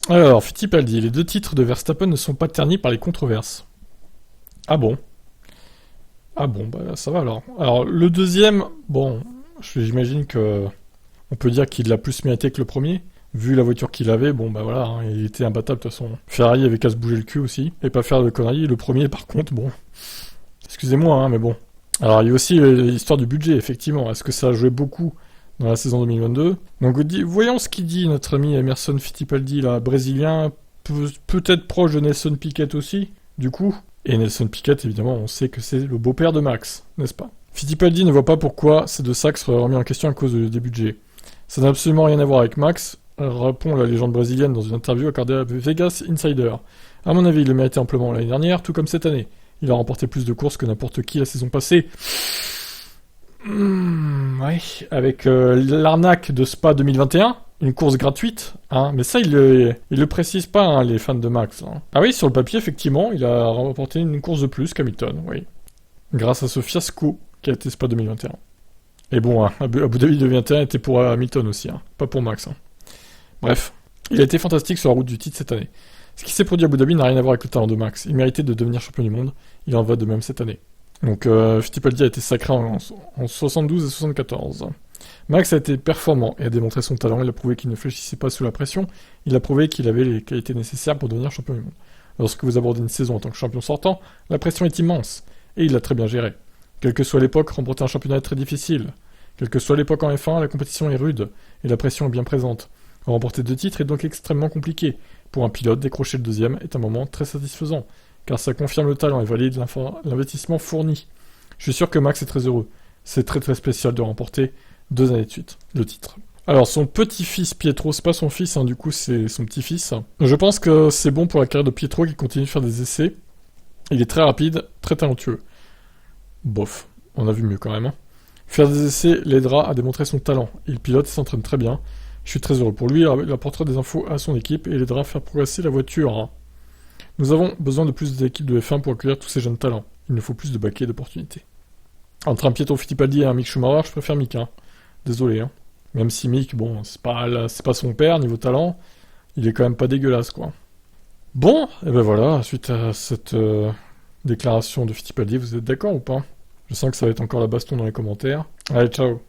Alors, Fittipaldi, les deux titres de Verstappen ne sont pas ternis par les controverses. Ah bon? Ah bon, bah ça va alors. Alors, le deuxième, bon, j'imagine que on peut dire qu'il l'a plus mérité que le premier. Vu la voiture qu'il avait, bon bah voilà, hein, il était imbattable de toute façon. Ferrari avait qu'à se bouger le cul aussi, et pas faire de conneries. Le premier, par contre, bon, excusez-moi, hein, mais bon. Alors, il y a aussi l'histoire du budget, effectivement. Est-ce que ça a joué beaucoup dans la saison 2022? Donc, voyons ce qu'il dit notre ami Emerson Fittipaldi, là, brésilien, peut-être proche de Nelson Piquet aussi, du coup. Et Nelson Piquet, évidemment, on sait que c'est le beau-père de Max, n'est-ce pas? Fittipaldi ne voit pas pourquoi ces deux sacs seraient remis en question à cause des budgets. Ça n'a absolument rien à voir avec Max, répond la légende brésilienne dans une interview accordée à Vegas Insider. À mon avis, il le méritait amplement l'année dernière, tout comme cette année. Il a remporté plus de courses que n'importe qui la saison passée. Ouais, avec l'arnaque de Spa 2021, une course gratuite, hein, mais ça il le précise pas, hein, les fans de Max. Hein. Ah oui, sur le papier, effectivement, il a remporté une course de plus qu'Hamilton, oui. Grâce à ce fiasco qui a été Spa 2021. Et bon, hein, Abu Dhabi 2021 était pour Hamilton aussi, hein, pas pour Max. Hein. Bref, il a été fantastique sur la route du titre cette année. Ce qui s'est produit à Abu Dhabi n'a rien à voir avec le talent de Max. Il méritait de devenir champion du monde, il en va de même cette année. Donc Fittipaldi a été sacré en 72 et 74. Max a été performant et a démontré son talent. Il a prouvé qu'il ne fléchissait pas sous la pression. Il a prouvé qu'il avait les qualités nécessaires pour devenir champion du monde. Lorsque vous abordez une saison en tant que champion sortant, la pression est immense. Et il l'a très bien géré. Quelle que soit l'époque, remporter un championnat est très difficile. Quelle que soit l'époque en F1, la compétition est rude et la pression est bien présente. Remporter 2 titres est donc extrêmement compliqué. Pour un pilote, décrocher le deuxième est un moment très satisfaisant, car ça confirme le talent et valide l'investissement fourni. Je suis sûr que Max est très heureux. C'est très très spécial de remporter 2 années de suite le titre. Alors son petit-fils Pietro, c'est pas son fils, hein, du coup c'est son petit-fils. Je pense que c'est bon pour la carrière de Pietro qui continue de faire des essais. Il est très rapide, très talentueux. Bof, on a vu mieux quand même. Hein. Faire des essais l'aidera à démontrer son talent. Il pilote et s'entraîne très bien. Je suis très heureux pour lui, il apportera des infos à son équipe et l'aidera à faire progresser la voiture. Hein. Nous avons besoin de plus d'équipes de F1 pour accueillir tous ces jeunes talents. Il nous faut plus de baquets d'opportunités. Entre un Pietro Fittipaldi et un Mick Schumacher, je préfère Mick. Hein. Désolé. Hein. Même si Mick, bon, c'est pas son père niveau talent, il est quand même pas dégueulasse, quoi. Bon, et ben voilà, suite à cette déclaration de Fittipaldi, vous êtes d'accord ou pas? Je sens que ça va être encore la baston dans les commentaires. Allez, ciao.